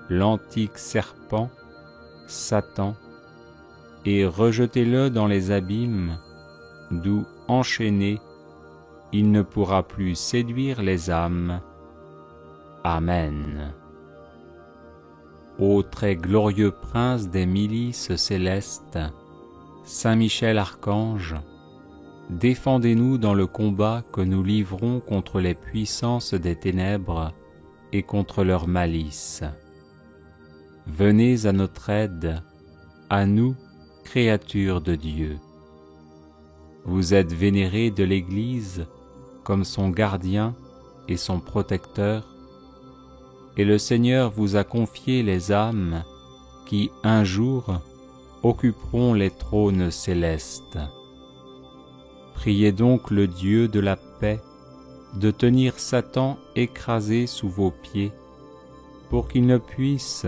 l'antique serpent, Satan, et rejetez-le dans les abîmes, d'où, enchaîné, il ne pourra plus séduire les âmes. Amen. Ô très glorieux prince des milices célestes, Saint Michel Archange, défendez-nous dans le combat que nous livrons contre les puissances des ténèbres et contre leur malice. Venez à notre aide, à nous, créatures de Dieu. Vous êtes vénérés de l'Église comme son gardien et son protecteur, et le Seigneur vous a confié les âmes qui, un jour, occuperont les trônes célestes. Priez donc le Dieu de la paix de tenir Satan écrasé sous vos pieds, pour qu'il ne puisse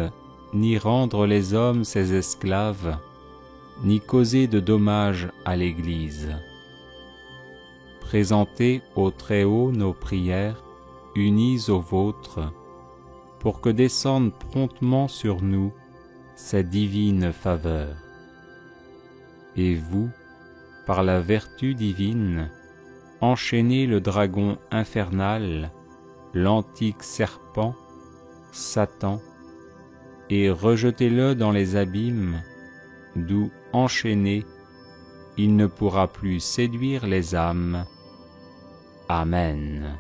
ni rendre les hommes ses esclaves, ni causer de dommages à l'Église. Présentez au Très-Haut nos prières, unies aux vôtres, pour que descendent promptement sur nous ces divines faveurs. Et vous, par la vertu divine, enchaînez le dragon infernal, l'antique serpent, Satan, et rejetez-le dans les abîmes, d'où, enchaîné, il ne pourra plus séduire les âmes. Amen.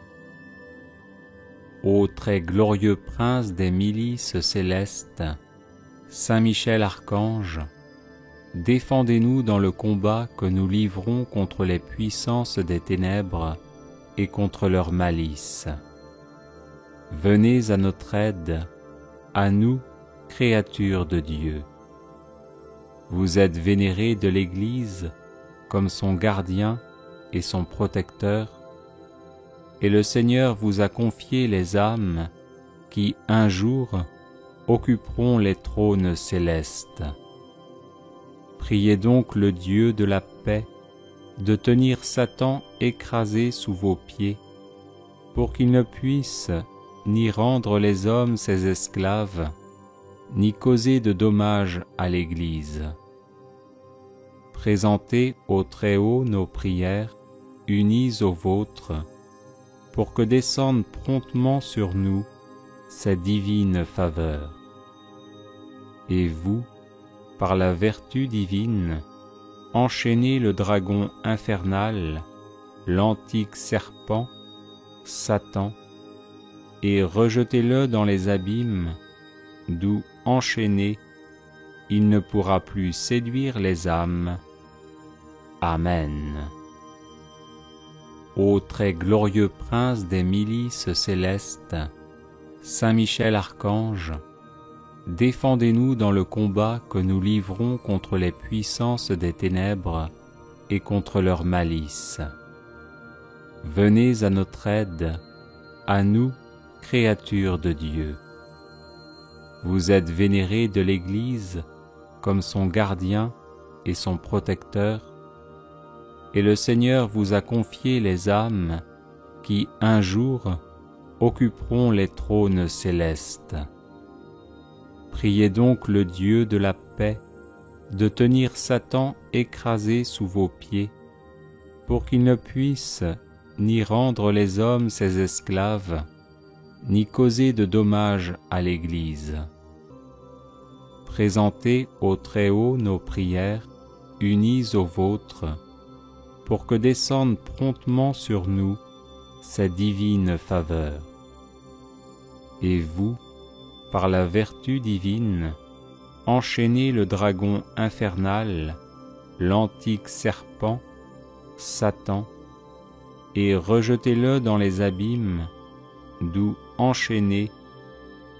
Ô très glorieux prince des milices célestes, Saint Michel Archange, défendez-nous dans le combat que nous livrons contre les puissances des ténèbres et contre leur malice. Venez à notre aide, à nous, créatures de Dieu. Vous êtes vénérés de l'Église comme son gardien et son protecteur, et le Seigneur vous a confié les âmes qui, un jour, occuperont les trônes célestes. Priez donc le Dieu de la paix de tenir Satan écrasé sous vos pieds, pour qu'il ne puisse ni rendre les hommes ses esclaves, ni causer de dommages à l'Église. Présentez au Très-Haut nos prières, unies aux vôtres, pour que descendent promptement sur nous ces divines faveurs. Et vous, par la vertu divine, enchaînez le dragon infernal, l'antique serpent, Satan, et rejetez-le dans les abîmes, d'où, enchaîné, il ne pourra plus séduire les âmes. Amen. Ô très glorieux prince des milices célestes, Saint Michel Archange, défendez-nous dans le combat que nous livrons contre les puissances des ténèbres et contre leur malice. Venez à notre aide, à nous, créatures de Dieu. Vous êtes vénérés de l'Église comme son gardien et son protecteur, et le Seigneur vous a confié les âmes qui, un jour, occuperont les trônes célestes. Priez donc le Dieu de la paix de tenir Satan écrasé sous vos pieds, pour qu'il ne puisse ni rendre les hommes ses esclaves, ni causer de dommages à l'Église. Présentez au Très-Haut nos prières, unies aux vôtres, pour que descendent promptement sur nous ces divines faveurs. Et vous, par la vertu divine, enchaînez le dragon infernal, l'antique serpent, Satan, et rejetez-le dans les abîmes, d'où, enchaîné,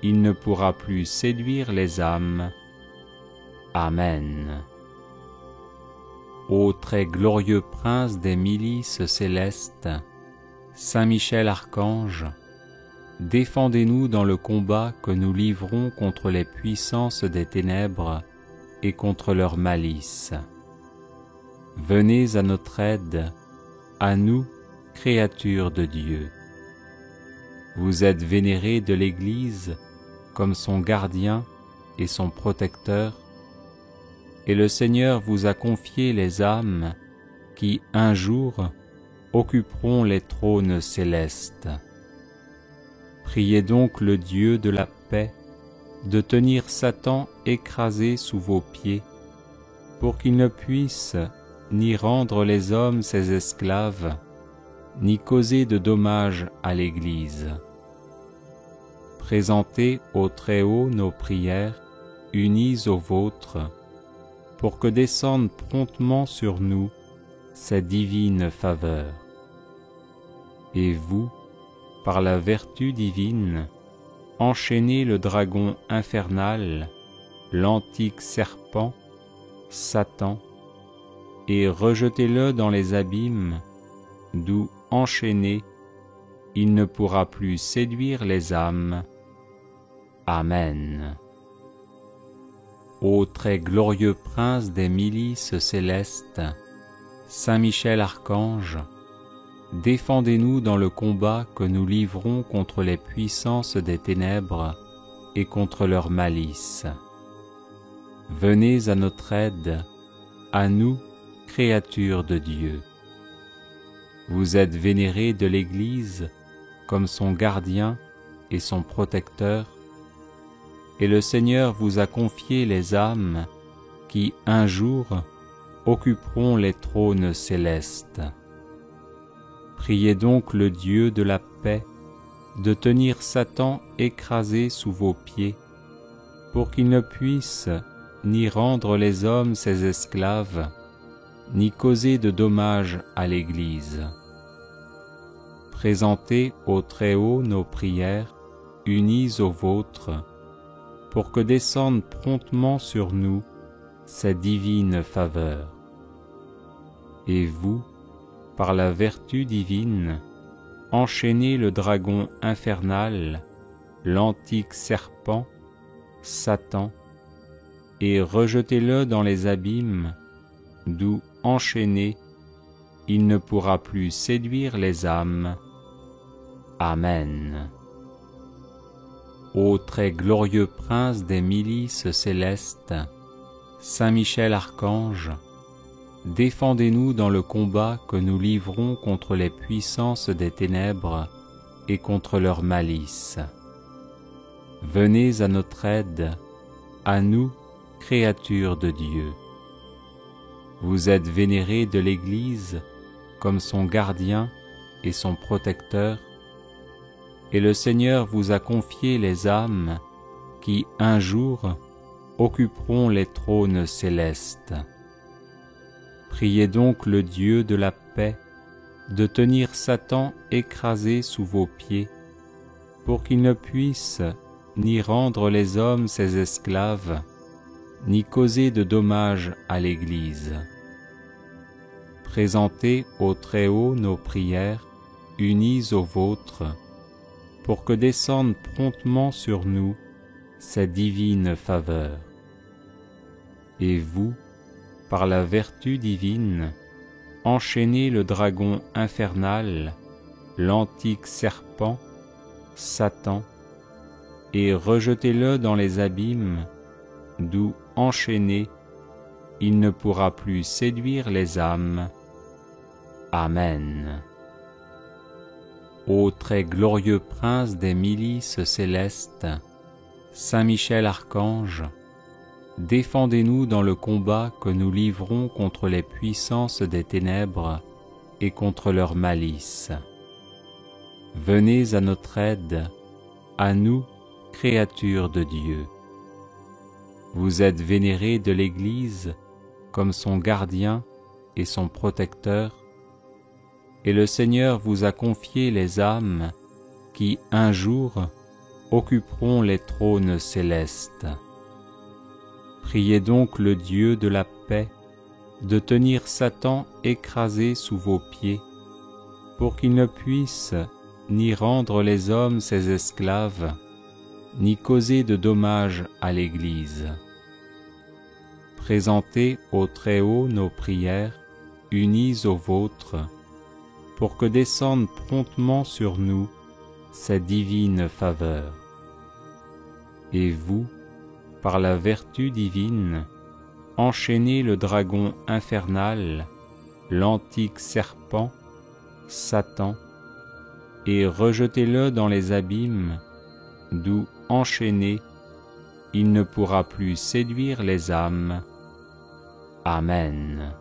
il ne pourra plus séduire les âmes. Amen. Ô très glorieux prince des milices célestes, Saint Michel Archange, défendez-nous dans le combat que nous livrons contre les puissances des ténèbres et contre leur malice. Venez à notre aide, à nous, créatures de Dieu. Vous êtes vénérés de l'Église comme son gardien et son protecteur, et le Seigneur vous a confié les âmes qui, un jour, occuperont les trônes célestes. Priez donc le Dieu de la paix de tenir Satan écrasé sous vos pieds, pour qu'il ne puisse ni rendre les hommes ses esclaves, ni causer de dommages à l'Église. Présentez au Très-Haut nos prières, unies aux vôtres, pour que descende promptement sur nous sa divine faveur. Et vous, par la vertu divine, enchaînez le dragon infernal, l'antique serpent, Satan, et rejetez-le dans les abîmes, d'où, enchaîné, il ne pourra plus séduire les âmes. Amen. Ô très glorieux prince des milices célestes, Saint Michel Archange, défendez-nous dans le combat que nous livrons contre les puissances des ténèbres et contre leur malice. Venez à notre aide, à nous, créatures de Dieu. Vous êtes vénérés de l'Église comme son gardien et son protecteur, et le Seigneur vous a confié les âmes qui, un jour, occuperont les trônes célestes. Priez donc le Dieu de la paix de tenir Satan écrasé sous vos pieds, pour qu'il ne puisse ni rendre les hommes ses esclaves, ni causer de dommages à l'Église. Présentez au Très-Haut nos prières, unies aux vôtres, pour que descende promptement sur nous sa divine faveur. Et vous, par la vertu divine, enchaînez le dragon infernal, l'antique serpent, Satan, et rejetez-le dans les abîmes, d'où, enchaîné, il ne pourra plus séduire les âmes. Amen. Ô très glorieux prince des milices célestes, Saint Michel Archange, défendez-nous dans le combat que nous livrons contre les puissances des ténèbres et contre leur malice. Venez à notre aide, à nous, créatures de Dieu. Vous êtes vénérés de l'Église comme son gardien et son protecteur, et le Seigneur vous a confié les âmes qui, un jour, occuperont les trônes célestes. Priez donc le Dieu de la paix de tenir Satan écrasé sous vos pieds, pour qu'il ne puisse ni rendre les hommes ses esclaves, ni causer de dommages à l'Église. Présentez au Très-Haut nos prières, unies aux vôtres, pour que descende promptement sur nous sa divine faveur. Et vous, par la vertu divine, enchaînez le dragon infernal, l'antique serpent, Satan, et rejetez-le dans les abîmes, d'où, enchaîné, il ne pourra plus séduire les âmes. Amen. Ô très glorieux prince des milices célestes, Saint Michel Archange, défendez-nous dans le combat que nous livrons contre les puissances des ténèbres et contre leur malice. Venez à notre aide, à nous, créatures de Dieu. Vous êtes vénérés de l'Église comme son gardien et son protecteur, et le Seigneur vous a confié les âmes qui, un jour, occuperont les trônes célestes. Priez donc le Dieu de la paix de tenir Satan écrasé sous vos pieds, pour qu'il ne puisse ni rendre les hommes ses esclaves, ni causer de dommages à l'Église. Présentez au Très-Haut nos prières, unies aux vôtres, pour que descende promptement sur nous sa divine faveur. Et vous, par la vertu divine, enchaînez le dragon infernal, l'antique serpent, Satan, et rejetez-le dans les abîmes, d'où, enchaîné, il ne pourra plus séduire les âmes. Amen.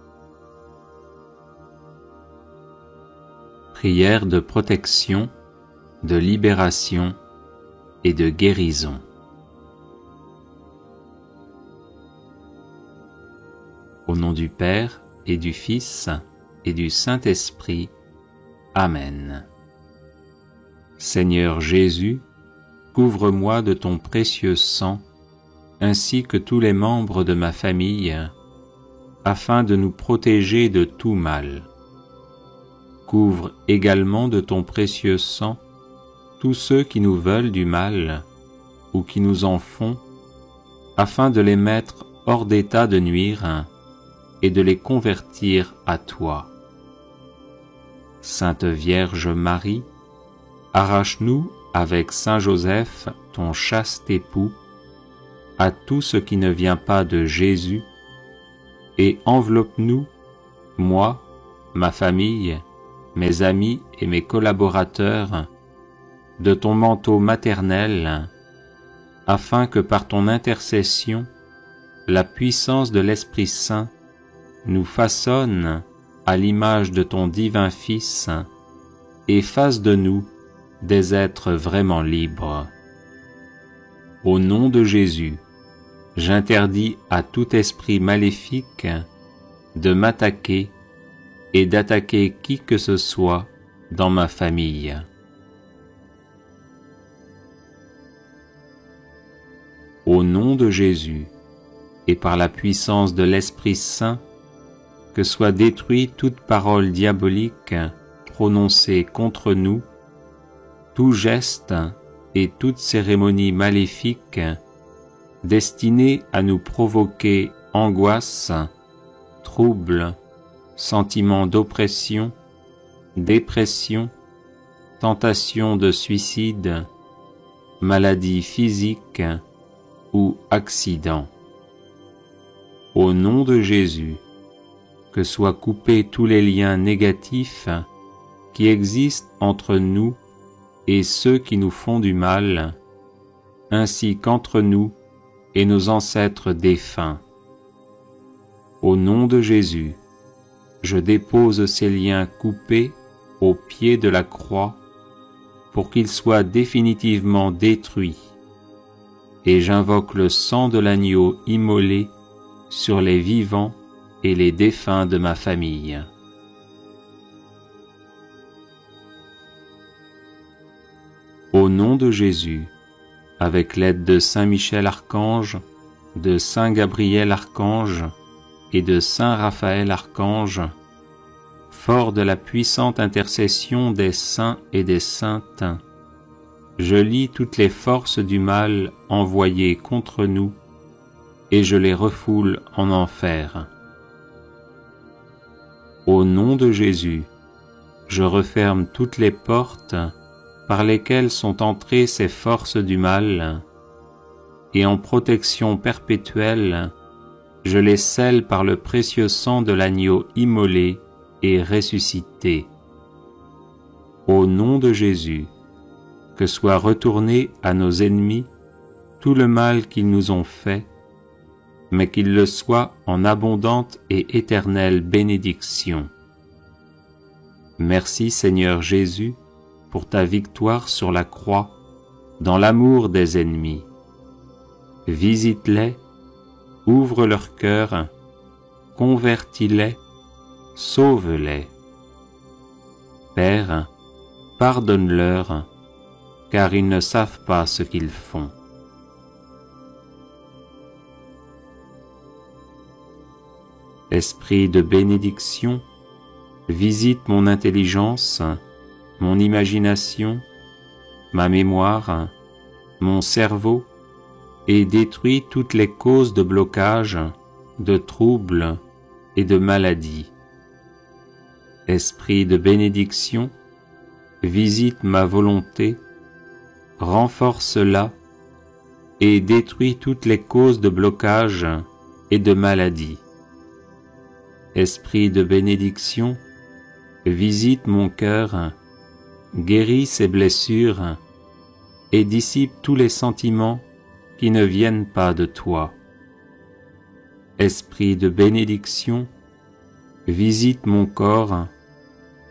Prière de protection, de libération et de guérison. Au nom du Père et du Fils et du Saint-Esprit. Amen. Seigneur Jésus, couvre-moi de ton précieux sang, ainsi que tous les membres de ma famille, afin de nous protéger de tout mal. Couvre également de ton précieux sang tous ceux qui nous veulent du mal ou qui nous en font, afin de les mettre hors d'état de nuire et de les convertir à toi. Sainte Vierge Marie, arrache-nous avec Saint Joseph, ton chaste époux, à tout ce qui ne vient pas de Jésus, et enveloppe-nous, moi, ma famille, mes amis et mes collaborateurs, de ton manteau maternel, afin que par ton intercession, la puissance de l'Esprit Saint nous façonne à l'image de ton divin Fils et fasse de nous des êtres vraiment libres. Au nom de Jésus, j'interdis à tout esprit maléfique de m'attaquer et d'attaquer qui que ce soit dans ma famille. Au nom de Jésus, et par la puissance de l'Esprit Saint, que soit détruite toute parole diabolique prononcée contre nous, tout geste et toute cérémonie maléfique destinée à nous provoquer angoisse, trouble, sentiment d'oppression, dépression, tentation de suicide, maladie physique ou accident. Au nom de Jésus, que soient coupés tous les liens négatifs qui existent entre nous et ceux qui nous font du mal, ainsi qu'entre nous et nos ancêtres défunts. Au nom de Jésus, je dépose ces liens coupés au pied de la croix pour qu'ils soient définitivement détruits, et j'invoque le sang de l'agneau immolé sur les vivants et les défunts de ma famille. Au nom de Jésus, avec l'aide de Saint Michel Archange, de Saint Gabriel Archange et de Saint Raphaël Archange, fort de la puissante intercession des saints et des saintes, je lie toutes les forces du mal envoyées contre nous et je les refoule en enfer. Au nom de Jésus, je referme toutes les portes par lesquelles sont entrées ces forces du mal, et en protection perpétuelle, je les scelle par le précieux sang de l'agneau immolé et ressuscité. Au nom de Jésus, que soit retourné à nos ennemis tout le mal qu'ils nous ont fait, mais qu'il le soit en abondante et éternelle bénédiction. Merci Seigneur Jésus pour ta victoire sur la croix dans l'amour des ennemis. Visite-les, ouvre leur cœur, convertis-les, sauve-les. Père, pardonne-leur, car ils ne savent pas ce qu'ils font. Esprit de bénédiction, visite mon intelligence, mon imagination, ma mémoire, mon cerveau, et détruis toutes les causes de blocage, de troubles et de maladies. Esprit de bénédiction, visite ma volonté, renforce-la et détruis toutes les causes de blocage et de maladies. Esprit de bénédiction, visite mon cœur, guéris ces blessures et dissipe tous les sentiments qui ne viennent pas de toi. Esprit de bénédiction, visite mon corps,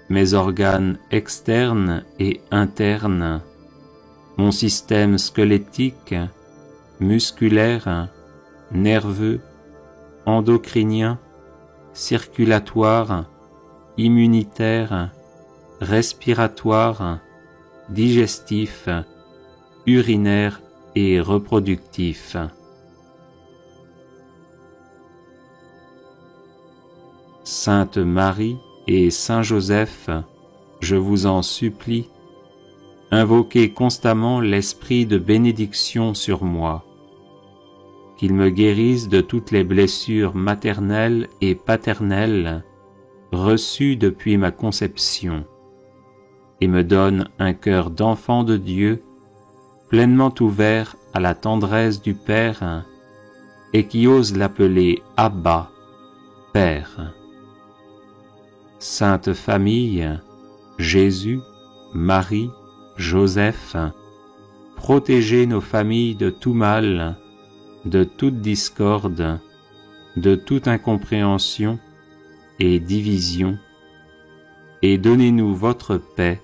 mes organes externes et internes, mon système squelettique, musculaire, nerveux, endocrinien, circulatoire, immunitaire, respiratoire, digestif, urinaire et reproductif. Sainte Marie et Saint Joseph, je vous en supplie, invoquez constamment l'esprit de bénédiction sur moi, qu'il me guérisse de toutes les blessures maternelles et paternelles reçues depuis ma conception, et me donne un cœur d'enfant de Dieu, pleinement ouvert à la tendresse du Père, et qui ose l'appeler Abba, Père. Sainte Famille, Jésus, Marie, Joseph, protégez nos familles de tout mal, de toute discorde, de toute incompréhension et division, et donnez-nous votre paix.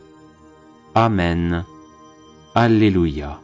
Amen. Alléluia.